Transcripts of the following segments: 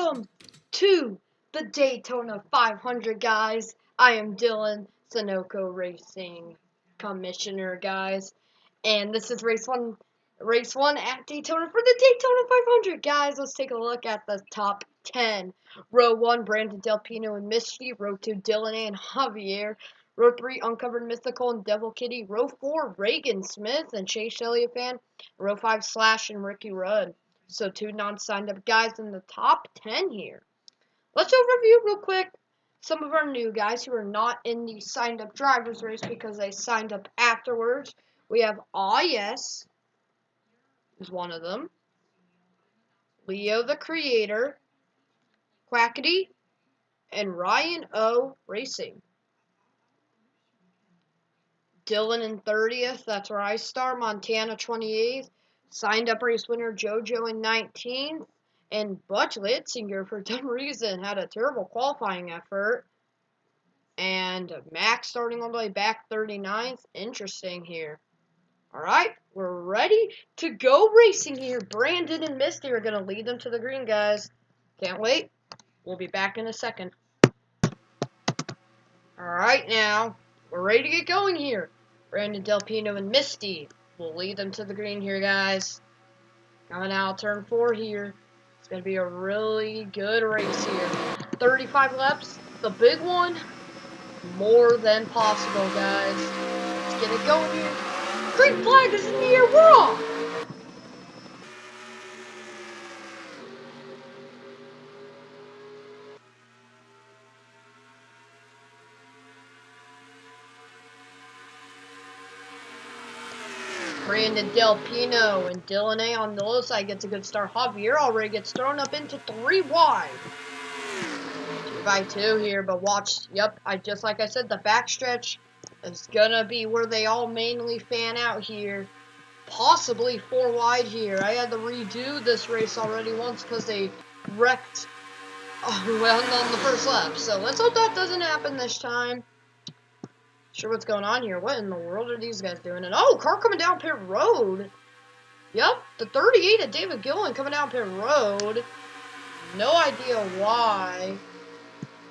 Welcome to the Daytona 500, guys. I am Dylan, Sunoco Racing Commissioner, guys. And this is race one at Daytona for the Daytona 500, guys. Let's take a look at the top 10. Row 1, Brandon Delpino and Misty. Row 2, Dylan and Javier. Row 3, Uncovered Mythical and Devil Kitty. Row 4, Reagan Smith and Chase Elliott fan. Row 5, Slash and Ricky Rudd. So 2 non-signed up guys in the top 10 here. Let's overview real quick some of our new guys who are not in the signed up drivers race because they signed up afterwards. We have Yes is one of them. Leo the Creator, Quackity, and Ryan O Racing. Dylan in 30th, that's where I start. Montana 28th. Signed up race winner JoJo in 19th. And Butch Litzinger, for some reason, had a terrible qualifying effort. And Max starting all the way back 39th. Interesting here. Alright, we're ready to go racing here. Brandon and Misty are going to lead them to the green, guys. Can't wait. We'll be back in a second. Alright, now, we're ready to get going here. Brandon Delpino and Misty will lead them to the green here, guys. Coming out turn 4 here. It's going to be a really good race here. 35 laps, the big one. More than possible, guys. Let's get it going here. Green flag is in the air. We're off. Brandon Delpino and Dylan A on the low side gets a good start. Javier already gets thrown up into 3 wide. 2 by 2 here, but watch. Yep, just like I said, the backstretch is gonna be where they all mainly fan out here. Possibly 4 wide here. I had to redo this race already once because they wrecked well on the first lap. So let's hope that doesn't happen this time. Sure what's going on here. What in the world are these guys doing? And oh, car coming down pit road. Yep, the 38 of David Gillen coming down pit road. No idea why.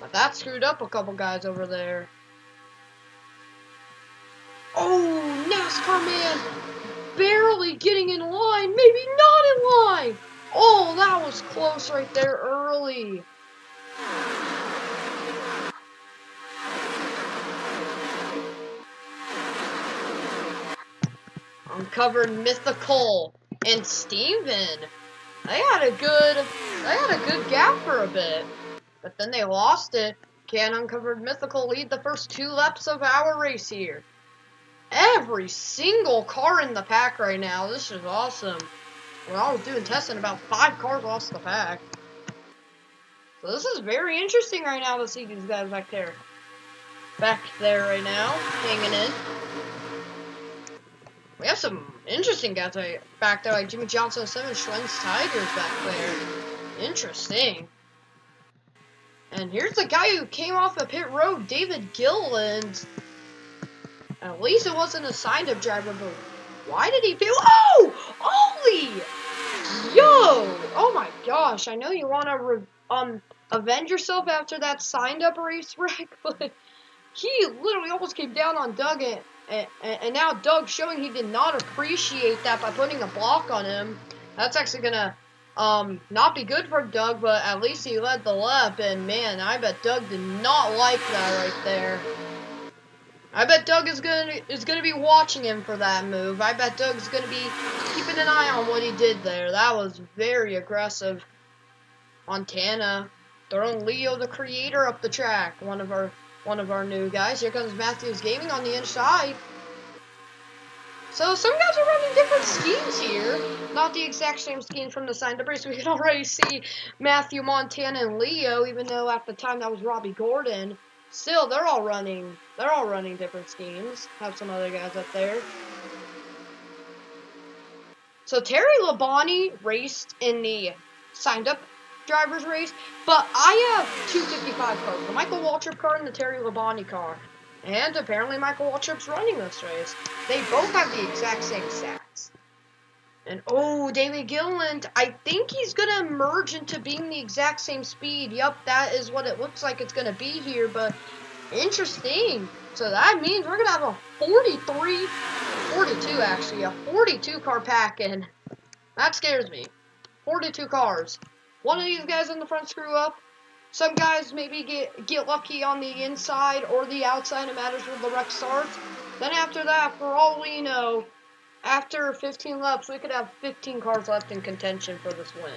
But that screwed up a couple guys over there. Oh, NASCAR man barely getting in line. Maybe not in line. Oh, that was close right there early. Uncovered Mythical and Steven. They had a good gap for a bit, but then they lost it. Can Uncovered Mythical lead the first 2 laps of our race here? Every single car in the pack right now. This is awesome. When I was doing testing, about 5 cars lost the pack. So this is very interesting right now to see these guys back there right now, hanging in. We have some interesting guys back there, like Jimmy Johnson, 7 Schwenn's Tigers back there. Interesting. And here's the guy who came off the pit road, David Gilland. At least it wasn't a signed-up driver, but why did he pay? Oh! Ollie! Yo! Oh my gosh, I know you want to avenge yourself after that signed-up race wreck, but he literally almost came down on Doug, and now Doug showing he did not appreciate that by putting a block on him. That's actually gonna not be good for Doug, but at least he led the lap, and man, I bet Doug did not like that right there. I bet Doug is gonna be watching him for that move. I bet Doug's gonna be keeping an eye on what he did there. That was very aggressive. Montana throwing Leo the Creator up the track. One of our new guys. Here comes Matthews Gaming on the inside. So some guys are running different schemes here. Not the exact same scheme from the signed up race. We can already see Matthew, Montana, and Leo, even though at the time that was Robbie Gordon. Still, they're all running different schemes. Have some other guys up there. So Terry Labonte raced in the signed up drivers race, but I have 255 cars, the Michael Waltrip car and the Terry Labonte car. And apparently Michael Waltrip's running this race. They both have the exact same stats. And oh, David Gilliland, I think he's going to merge into being the exact same speed. Yup, that is what it looks like it's going to be here, but interesting. So that means we're going to have a 42 actually, a 42 car pack, and that scares me. 42 cars. One of these guys in the front screw up. Some guys maybe get lucky on the inside or the outside. It matters where the wreck starts. Then after that, for all we know, after 15 laps, we could have 15 cars left in contention for this win.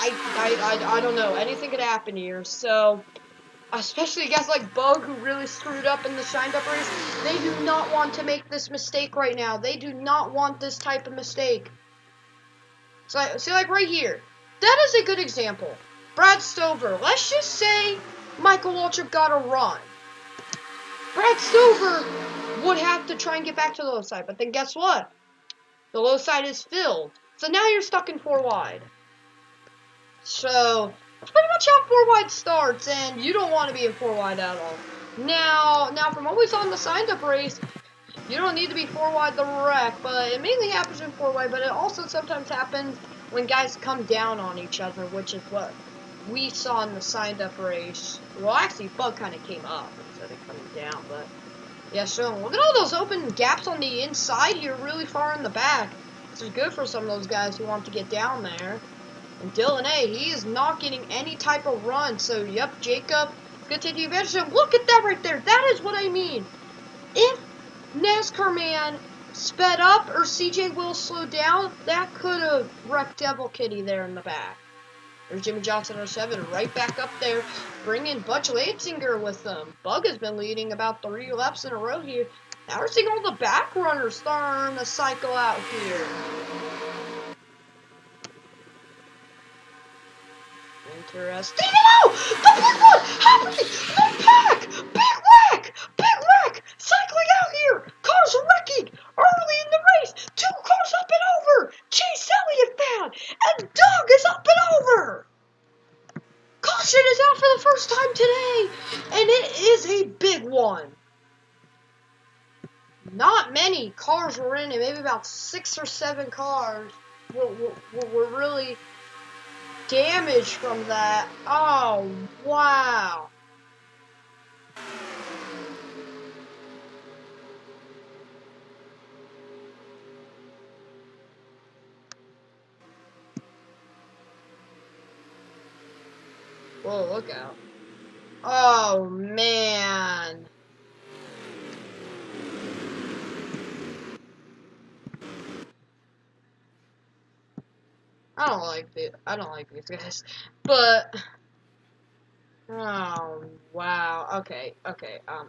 I don't know. Anything could happen here. So, especially guys like Bug, who really screwed up in the signed up race, they do not want to make this mistake right now. They do not want this type of mistake. So, see, like right here, that is a good example. Brad Stover. Let's just say Michael Waltrip got a run. Brad Stover would have to try and get back to the low side, but then guess what? The low side is filled. So now you're stuck in 4 wide. So that's pretty much how 4 wide starts, and you don't want to be in 4 wide at all. Now from what we saw in the signed up race, you don't need to be 4 wide the wreck, but it mainly happens in 4 wide, but it also sometimes happens when guys come down on each other, which is what we saw in the signed up race. Well, actually, Bug kind of came up instead of coming down, but yeah, so look at all those open gaps on the inside here, really far in the back. This is good for some of those guys who want to get down there. And Dylan A, he is not getting any type of run, so yep, Jacob, good take the advantage. And look at that right there. That is what I mean. If NASCAR Man sped up or CJ Will slowed down, that could have wrecked Devil Kitty there in the back. There's Jimmy Johnson 07 right back up there, bringing Butch Leitzinger with them. Bug has been leading about 3 laps in a row here. Now we're seeing all the back runners starting to cycle out here. Interesting. No! The big one! Happening! The pack! Big wreck! Cycling out here! Cars wrecking! Early in the race! 2 cars up and over! Chase Elliott found! And Doug is up and over! Caution is out for the first time today! And it is a big one. Not many cars were in it. Maybe about 6 or 7 cars were really damaged from that. Oh, wow. Whoa, look out. Oh, man. I don't like these guys. But oh, wow. Okay.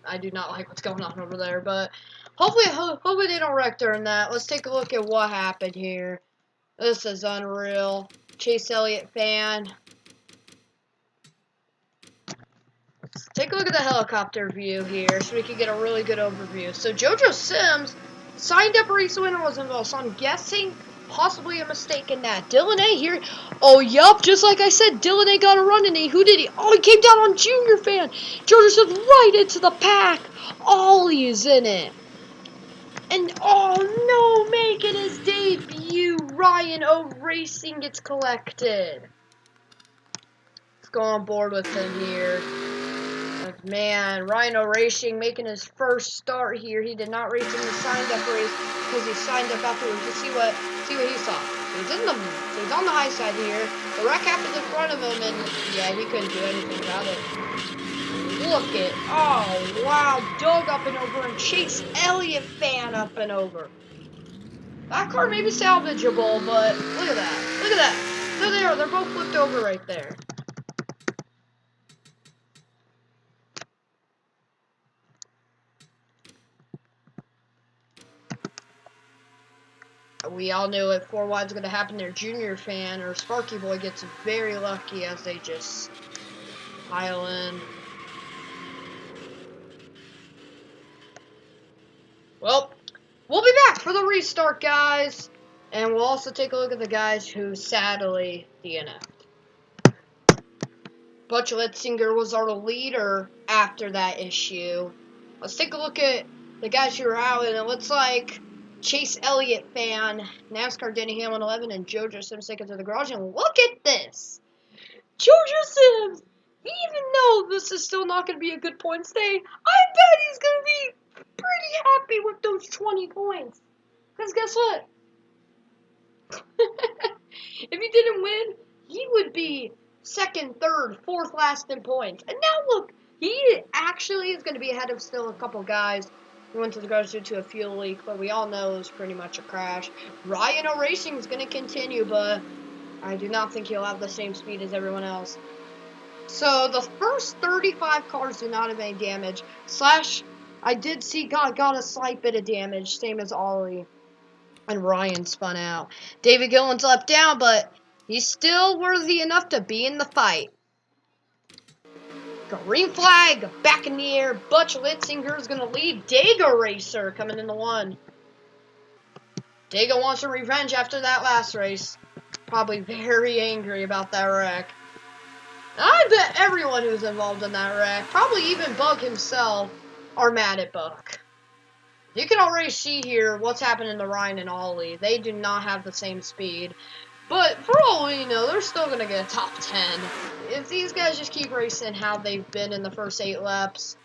I do not like what's going on over there, but hopefully they don't wreck during that. Let's take a look at what happened here. This is unreal. Chase Elliott fan. Let's take a look at the helicopter view here so we can get a really good overview. So JoJo Sims signed up race winner was involved, so I'm guessing possibly a mistake in that. Dylan A here. Oh, yup, just like I said, Dylan A got a run in. Who did he? Oh, he came down on Junior Fan. JoJo Sims right into the pack. Ollie is in it. And oh no, making his debut, Ryan O Racing gets collected. Let's go on board with him here. Man, Rhino Racing making his first start here. He did not race in the signed up race because he signed up afterwards. Just see what he saw. He's on the high side here. The wreck happened in front of him, and yeah, he couldn't do anything about it. Look at, oh wow, Doug up and over, and Chase Elliott fan up and over. That car may be salvageable, but look at that. Look at that. There they are. They're both flipped over right there. We all knew if 4 wide's going to happen there. Junior Fan or Sparky Boy gets very lucky as they just pile in. Well, we'll be back for the restart, guys. And we'll also take a look at the guys who sadly DNF'd. Butch Letzinger was our leader after that issue. Let's take a look at the guys who are out, and it looks like Chase Elliott fan, NASCAR Denny Hamlin 11, and JoJo Sims take it to the garage. And look at this! JoJo Sims! Even though this is still not going to be a good points day, I bet he's going to be pretty happy with those 20 points. Because guess what? If he didn't win, he would be second, third, fourth last in points. And now look, he actually is going to be ahead of still a couple guys. We went to the garage due to a fuel leak, but we all know it was pretty much a crash. Ryan Racing is going to continue, but I do not think he'll have the same speed as everyone else. So the first 35 cars do not have any damage. Slash, I did see got a slight bit of damage, same as Ollie. And Ryan spun out. David Gillen's left down, but he's still worthy enough to be in the fight. Green flag, back in the air. Butch Litzinger is going to lead. Dega Racer coming into one. Dega wants some revenge after that last race. Probably very angry about that wreck. I bet everyone who's involved in that wreck, probably even Bug himself, are mad at Buck. You can already see here what's happening to Ryan and Ollie. They do not have the same speed. But for all we know, they're still going to get a top 10. If these guys just keep racing how they've been in the first 8 laps,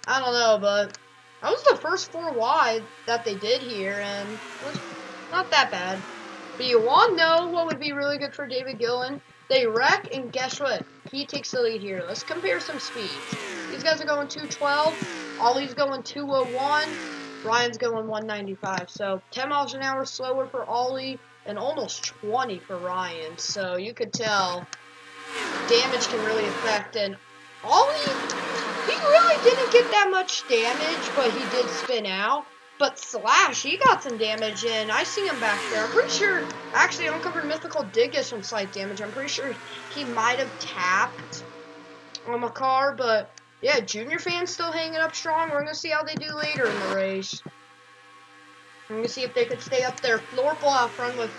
I don't know, but that was the first 4 wide that they did here, and it was not that bad. But you want to know what would be really good for David Gillen? They wreck, and guess what? He takes the lead here. Let's compare some speeds. These guys are going 212. Ollie's going 201. Ryan's going 195. So 10 miles an hour slower for Ollie and almost 20 for Ryan. So you could tell damage can really affect. And Ollie, he really didn't get that much damage, but he did spin out. But Slash, he got some damage, and I see him back there. I'm pretty sure, actually, Uncovered Mythical did get some slight damage. I'm pretty sure he might have tapped on the car, but yeah, Junior fan's still hanging up strong. We're going to see how they do later in the race. We're going to see if they could stay up there. Florple out front with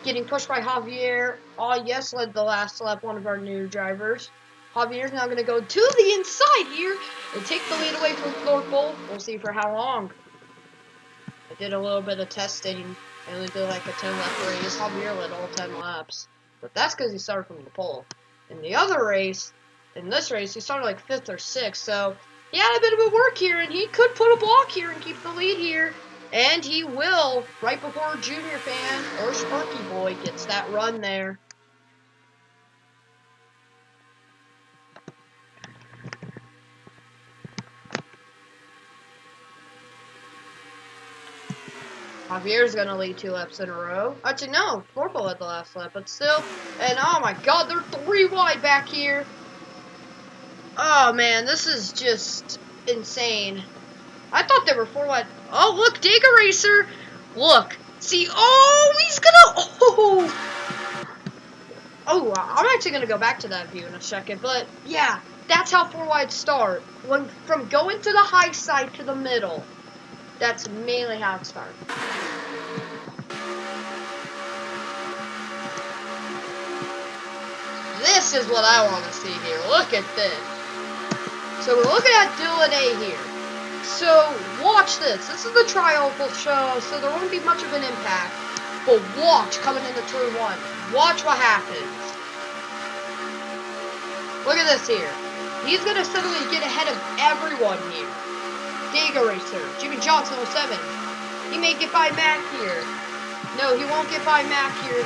getting pushed by Javier. Oh, yes, led the last lap, one of our new drivers. Javier's now going to go to the inside here and take the lead away from Florple. We'll see for how long. I did a little bit of testing. I only did like a 10-lap race. Javier led all 10 laps. But that's because he started from the pole. In the other race, in this race, he started like 5th or 6th. So he had a bit of a work here, and he could put a block here and keep the lead here. And he will, right before Junior fan or Sparky Boy gets that run there. Javier's going to lead 2 laps in a row. Actually, no. Florple led the last lap, but still. And, oh my god, they're 3 wide back here. Oh, man, this is just insane. I thought they were 4 wide. Oh, look, Dega Racer. Look. See, oh, he's going to, oh, I'm actually going to go back to that view in a second. But, yeah, that's how 4 wide start. From going to the high side to the middle. That's mainly how it starts. This is what I want to see here. Look at this. So we're looking at Dylan A here. So watch this. This is the trial show, so there won't be much of an impact. But watch coming into turn 1. Watch what happens. Look at this here. He's going to suddenly get ahead of everyone here. Dega Racer, Jimmy Johnson 07. He may get by Mac here. No, he won't get by Mac here.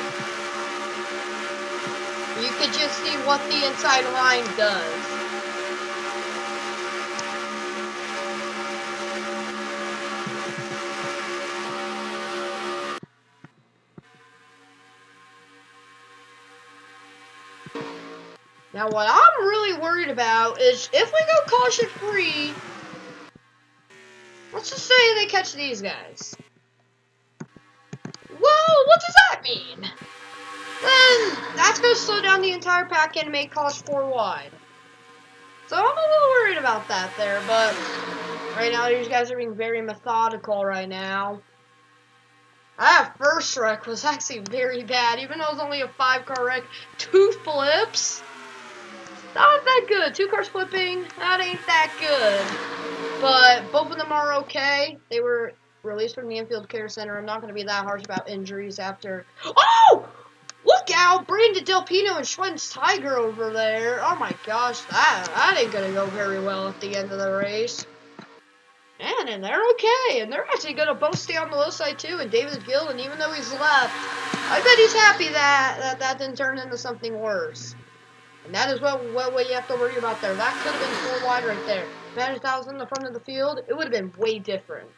You could just see what the inside line does. Now what I'm really worried about is if we go caution free, let's just say they catch these guys. Well, what does that mean? Then that's going to slow down the entire pack and make caution 4 wide. So I'm a little worried about that there, but right now these guys are being very methodical right now. That first wreck was actually very bad, even though it was only a 5-car wreck. 2 flips? Not that good. 2 cars flipping, that ain't that good. But both of them are okay. They were released from the infield care center. I'm not going to be that harsh about injuries after. Oh! Look out! Brandon Del Pino and Schwenn's Tiger over there. Oh my gosh, that ain't going to go very well at the end of the race. And they're okay, and they're actually going to both stay on the low side too, and David Gill, and even though he's left, I bet he's happy that didn't turn into something worse. And that is what you have to worry about there. That could have been 4 wide right there. Imagine if that was in the front of the field, it would have been way different.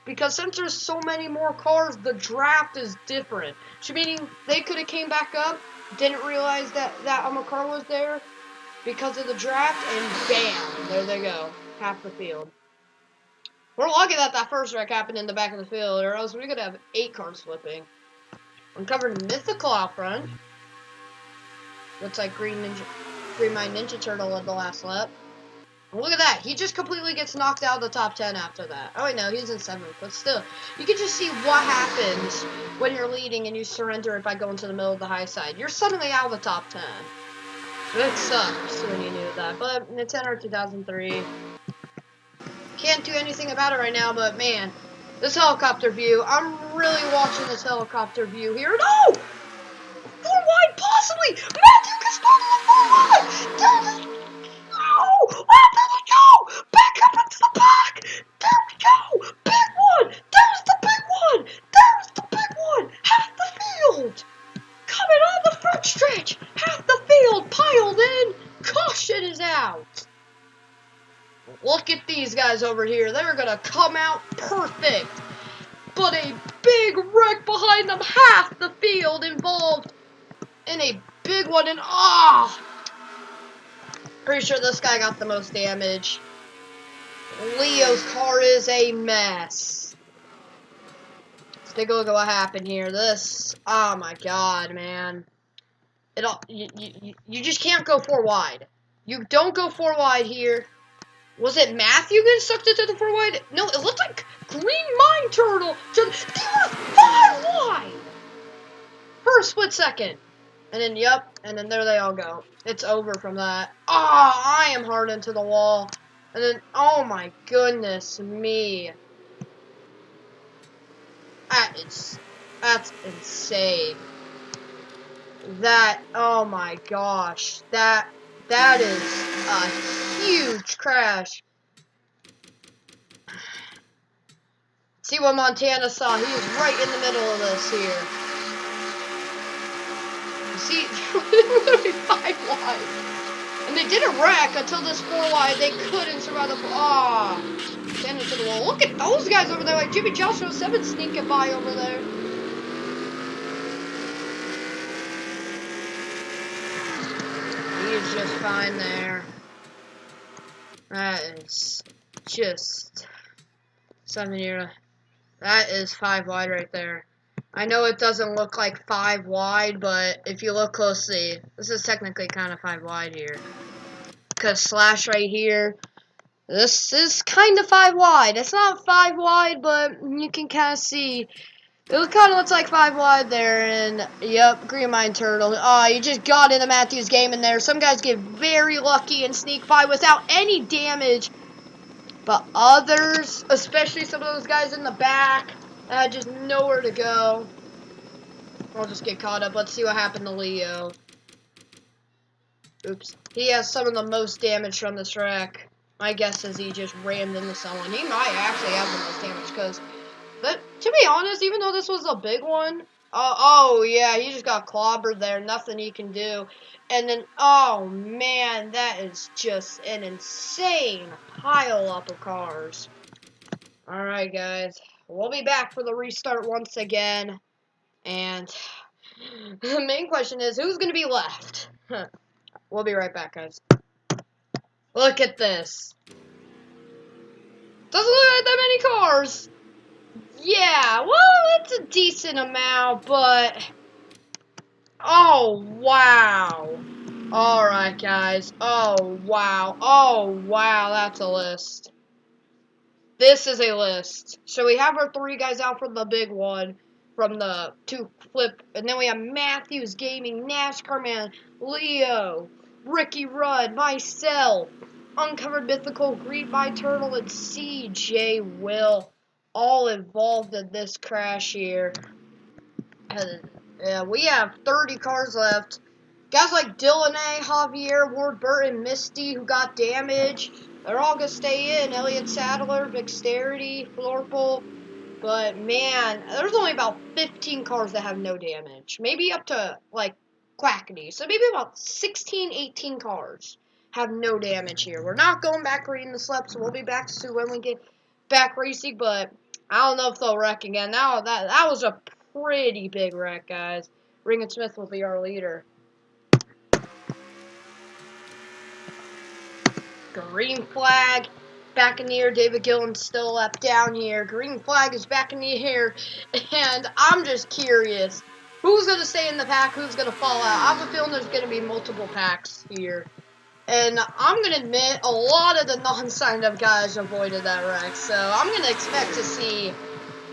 Because since there's so many more cars, the draft is different. So meaning they could have came back up, didn't realize that a car was there because of the draft, and bam, there they go, half the field. We're lucky that first wreck happened in the back of the field, or else we could have 8 cars flipping. Uncovered Mythical out front. Looks like Green Mine Ninja Turtle at the last lap. And look at that. He just completely gets knocked out of the top 10 after that. Oh, wait, no, he's in 7th. But still, you can just see what happens when you're leading and you surrender it by going to the middle of the high side. You're suddenly out of the top 10. That sucks when you knew that. But it's NR2003. Can't do anything about it right now, but man, this helicopter view. I'm really watching this helicopter view here. No! 4 wide, possibly! Matthew can start on the 4 wide! No! Oh, there we go! Back up into the back! There we go! Big one! There's the big one! There's the big one! Half the field! Coming on the front stretch! Half the field piled in! Caution is out! Look at these guys over here. They're gonna come out perfect. But a big wreck behind them. Half the field involved in a big one. And pretty sure this guy got the most damage. Leo's car is a mess. Let's take a look at what happened here. This, oh my god, man. You just can't go 4 wide. You don't go 4 wide here. Was it Matthew getting sucked into the 4 wide? No, it looked like Green Mine Turtle. They were 5 wide for a split second. And then, yep, and then there they all go. It's over from that. I am hard into the wall. And then, oh my goodness me. That's insane. Oh my gosh. That is a huge crash. See what Montana saw. He was right in the middle of this here. You see, they're going to be 5 wide. And they didn't wreck until this 4 wide. They couldn't survive the stand into the wall. Look at those guys over there. Like Jimmy Joshua 07 sneaking by over there. He's just fine there. That is just something here. That is 5 wide right there. I know it doesn't look like 5 wide, but if you look closely, this is technically kind of 5 wide here. Because slash right here, this is kind of 5 wide. It's not 5 wide, but you can kind of see. It kind of looks like 5 wide there, and yep, Green Mine Turtle. You just got into Matthew's game in there. Some guys get very lucky and sneak by without any damage, but others, especially some of those guys in the back, had just nowhere to go. I'll just get caught up. Let's see what happened to Leo. Oops. He has some of the most damage from this wreck. My guess is he just rammed into someone. He might actually have the most damage, because... But to be honest, even though this was a big one, oh yeah, he just got clobbered there. Nothing he can do. And then, oh man, that is just an insane pile up of cars. Alright, guys. We'll be back for the restart once again. And the main question is, who's going to be left? We'll be right back, guys. Look at this. Doesn't look like that many cars. Yeah, well, it's a decent amount, but... Oh, wow. Alright, guys. Oh, wow. Oh, wow, that's a list. This is a list. So we have our 3 guys out from the big one, from the 2 flip, and then we have Matthews Gaming, NASCAR Man, Leo, Ricky Rudd, myself, Uncovered Mythical, Green Mine Turtle, and CJ Will. all involved in this crash here. We have 30 cars left. Guys like Dylan A, Javier, Ward Burton, Misty, who got damaged, they're all going to stay in. Elliott Sadler, Dexterity, Florple. But, man, there's only about 15 cars that have no damage. Maybe up to, like, Quackity. So maybe about 16, 18 cars have no damage here. We're not going back reading the slip, so we'll be back soon when we get back racing. But I don't know if they'll wreck again. Now, that was a pretty big wreck, guys. Ring and Smith will be our leader. Green flag back in the air. David Gillen's still up down here. Green flag is back in the air. And I'm just curious. Who's going to stay in the pack? Who's going to fall out? I have a feeling there's going to be multiple packs here. And I'm going to admit, a lot of the non-signed up guys avoided that wreck. So I'm going to expect to see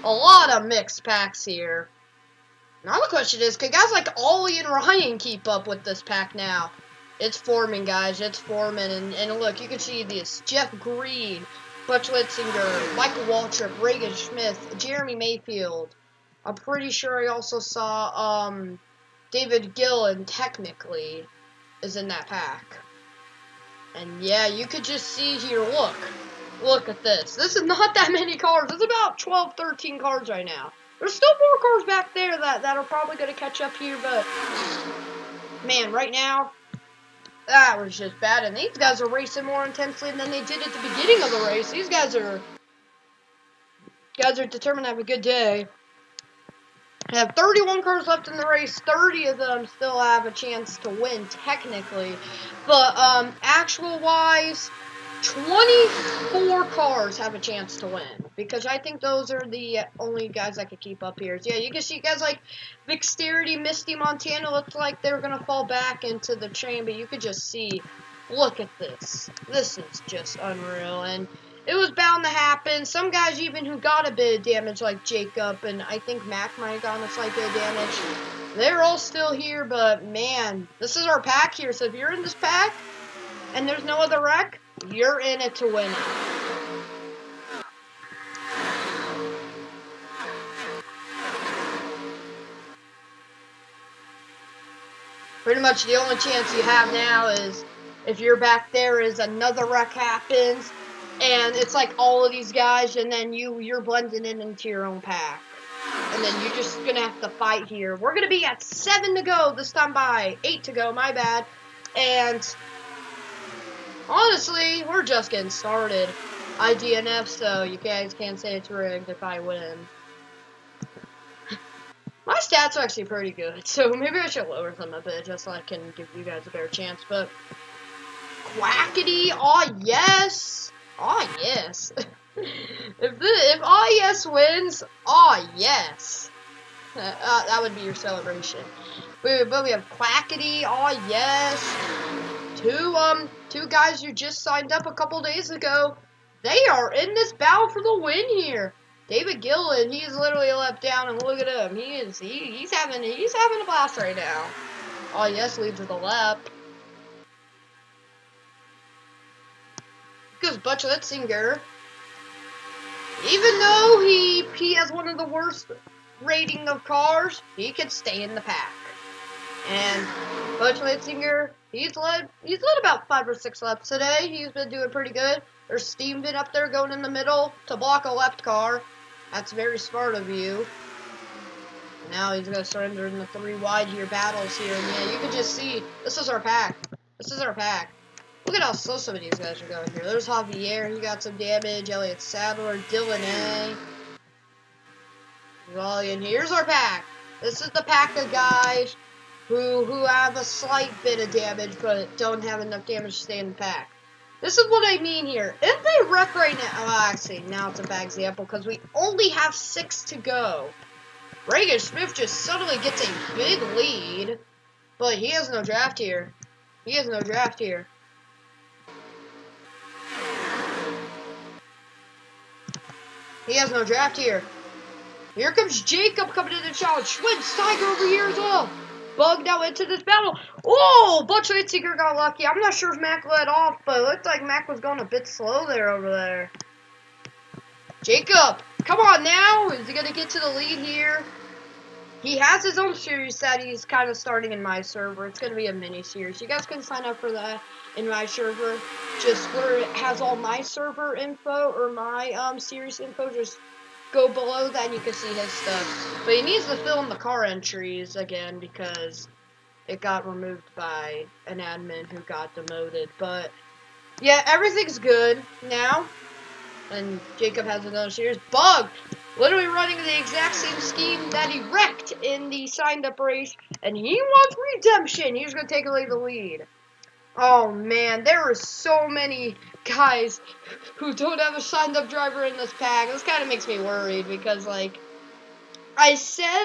a lot of mixed packs here. Now the question is, can guys like Ollie and Ryan keep up with this pack now? It's forming, guys. It's forming. And look, you can see this. Jeff Green, Butch Litzinger, Michael Waltrip, Reagan Smith, Jeremy Mayfield. I'm pretty sure I also saw David Gillen, technically, is in that pack. And yeah, you could just see here, look at this. This is not that many cars. It's about 12, 13 cars right now. There's still more cars back there that are probably going to catch up here, but man, right now, that was just bad. And these guys are racing more intensely than they did at the beginning of the race. These guys are determined to have a good day. I have 31 cars left in the race. 30 of them still have a chance to win, technically. But actual-wise, 24 cars have a chance to win. Because I think those are the only guys that could keep up here. So, yeah, you can see guys like Dexterity, Misty, Montana looks like they're going to fall back into the train. But you could just see, look at this. This is just unreal. And it was bound to happen. Some guys even who got a bit of damage, like Jacob, and I think Mac might have gotten a slight bit of damage. They're all still here, but man, this is our pack here. So if you're in this pack and there's no other wreck, you're in it to win it. Pretty much the only chance you have now is if you're back there is another wreck happens. And it's like all of these guys, and then you're blending in into your own pack. And then you're just going to have to fight here. We're going to be at 7 to go this time by. 8 to go, my bad. And honestly, we're just getting started. I DNF, so you guys can't say it's rigged if I win. My stats are actually pretty good, so maybe I should lower them a bit just so I can give you guys a better chance. But Quackity, oh yes! Oh, yes. if oh, yes wins, oh, yes. That would be your celebration. But we have Quackity, oh, yes. Two guys who just signed up a couple days ago. They are in this battle for the win here. David Gillen, he's literally left down, and look at him. He's having a blast right now. Oh, yes leads to the left. Because Butch Litzinger, even though he has one of the worst rating of cars, he can stay in the pack. And Butch Litzinger, he's led about 5 or 6 laps today. He's been doing pretty good. There's Stevenson up there going in the middle to block a left car. That's very smart of you. Now he's going to surrender in the 3 wide here battles here. And yeah, you can just see, this is our pack. This is our pack. Look at how slow some of these guys are going here. There's Javier, he got some damage. Elliott Sadler, Dylan A. And here's our pack. This is the pack of guys who have a slight bit of damage, but don't have enough damage to stay in the pack. This is what I mean here. If they wreck right now, well, actually, now it's a bad example because we only have 6 to go. Reagan Smith just suddenly gets a big lead, but he has no draft here. He has no draft here. He has no draft here. Here comes Jacob coming in the challenge. Schwintz Tiger over here as well. Bug now into this battle. Oh, Butch Litzinger got lucky. I'm not sure if Mac led off, but it looked like Mac was going a bit slow there over there. Jacob come on now. Is he going to get to the lead here? He has his own series that he's kind of starting in my server. It's going to be a mini series. You guys can sign up for that in my server. Just where it has all my server info or my series info. Just go below that and you can see his stuff. But he needs to fill in the car entries again because it got removed by an admin who got demoted. But yeah, everything's good now. And Jacob has another series. Bug! Literally running the exact same scheme that he wrecked in the signed-up race. And he wants redemption. He's going to take away the lead. Oh, man. There are so many guys who don't have a signed-up driver in this pack. This kind of makes me worried because, like, I said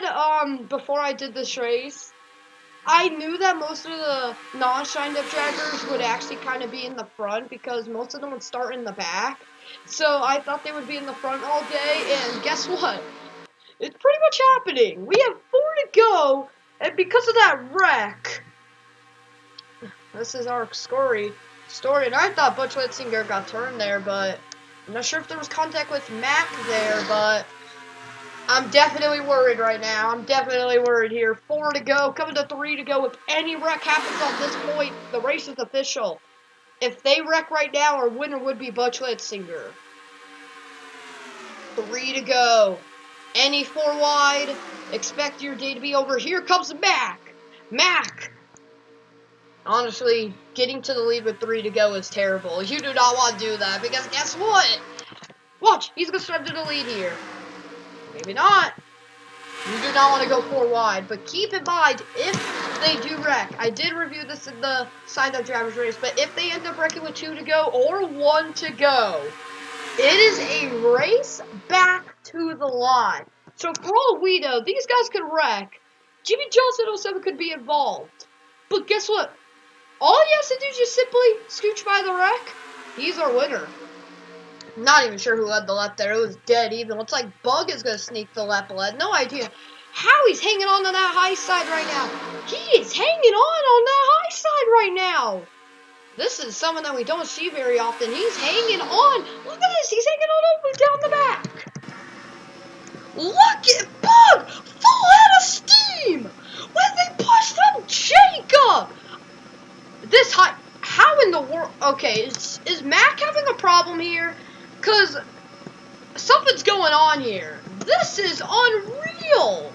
before I did this race, I knew that most of the non-signed-up drivers would actually kind of be in the front because most of them would start in the back. So I thought they would be in the front all day, and guess what? It's pretty much happening. We have 4 to go, and because of that wreck, this is our story. And I thought Butch Litzinger got turned there, but I'm not sure if there was contact with Mac there, but I'm definitely worried right now. I'm definitely worried here. 4 to go, coming to 3 to go. If any wreck happens at this point, the race is official. If they wreck right now, our winner would be Butch Litzinger. 3 to go. Any 4 wide. Expect your day to be over. Here comes Mac. Mac. Honestly, getting to the lead with 3 to go is terrible. You do not want to do that because guess what? Watch, he's going to start to the lead here. Maybe not. You do not want to go 4 wide, but keep in mind, if they do wreck, I did review this in the signed-up drivers race, but if they end up wrecking with 2 to go or 1 to go, it is a race back to the line. So for all we know, these guys could wreck. Jimmy Johnson 07 could be involved. But guess what? All he has to do is just simply scooch by the wreck. He's our winner. Not even sure who led the lap there. It was dead even. Looks like Bug is going to sneak the lap lead. No idea how he's hanging on to that high side right now. He is hanging on that high side right now. This is someone that we don't see very often. He's hanging on. Look at this. He's hanging on all the way down the back. Look at Bug. Full head of steam. When they pushed up Jacob. This high. How in the world? Okay, is Mac having a problem here? Because something's going on here. This is unreal.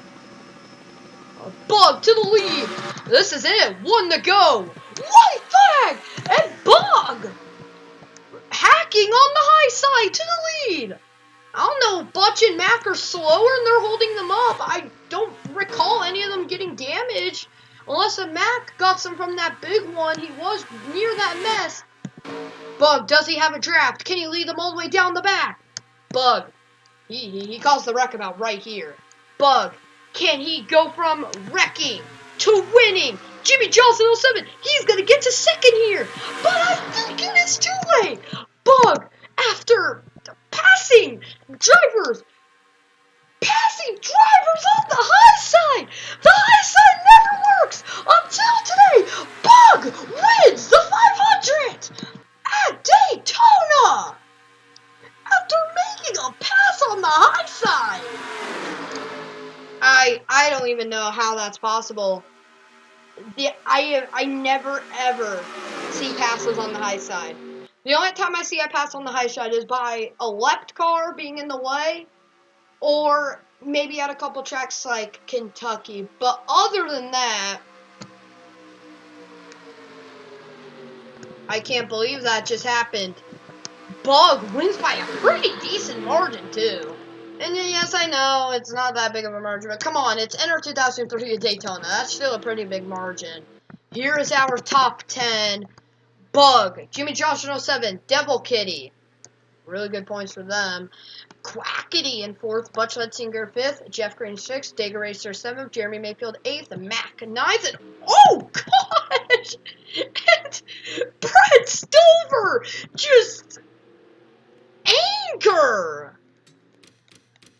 A Bug to the lead. This is it. 1 to go. White flag. And Bug hacking on the high side to the lead. I don't know. Butch and Mac are slower and they're holding them up. I don't recall any of them getting damaged. Unless a Mac got some from that big one. He was near that mess. Bug, does he have a draft? Can he lead them all the way down the back? Bug, he calls the wreck about right here. Bug, can he go from wrecking to winning? Jimmy Johnson 07, he's going to get to second here. But I think it is too late. Bug, after passing drivers on the high side. The high side never works until today. Bug wins the 500 at Daytona after making a pass on the high side. I don't even know how that's possible. I never ever see passes on the high side. The only time I see a pass on the high side is by a left car being in the way, or maybe at a couple tracks like Kentucky. But other than that, I can't believe that just happened. Bug wins by a pretty decent margin, too. And yes, I know, it's not that big of a margin, but come on, it's NR2003 at Daytona. That's still a pretty big margin. Here is our top 10. Bug, Jimmy Johnson 07, Devil Kitty. Really good points for them. Quackity in 4th, Butch Letzinger 5th, Jeff Green 6th, Dagger Racer 7th, Jeremy Mayfield 8th, Mac 9th, and oh gosh! And Brett Stover just anger!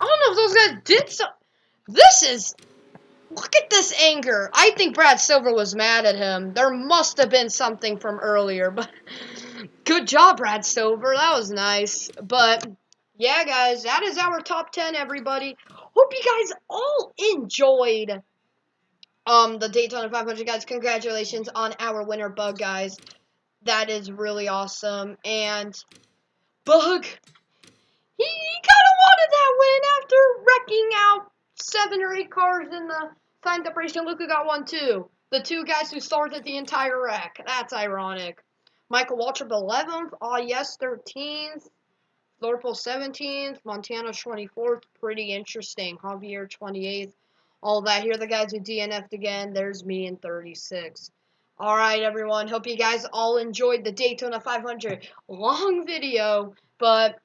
I don't know if those guys did so. Look at this anger. I think Brad Silver was mad at him. There must have been something from earlier, but good job, Brad Silver. That was nice. But yeah, guys, that is our top 10, everybody. Hope you guys all enjoyed the Daytona 500, guys. Congratulations on our winner, Bug, guys. That is really awesome. And Bug, he kind of wanted that win after wrecking out 7 or 8 cars in the signed up race. And Luca got one too. The 2 guys who started the entire wreck. That's ironic. Michael Waltrip 11th. Ah, yes, 13th. Thorpel 17th, Montana 24th, pretty interesting. Javier 28th, all that. Here are the guys who DNF'd again. There's me in 36. All right, everyone. Hope you guys all enjoyed the Daytona 500. Long video, but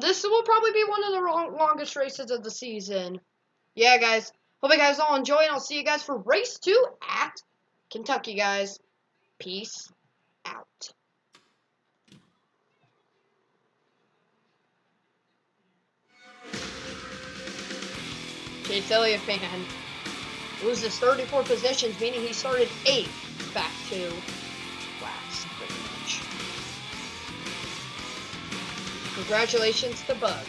this will probably be one of the longest races of the season. Yeah, guys. Hope you guys all enjoy, and I'll see you guys for race 2 at Kentucky, guys. Peace out. Chase Elliott fan loses 34 positions, meaning he started 8th back to last, pretty much. Congratulations to Bug.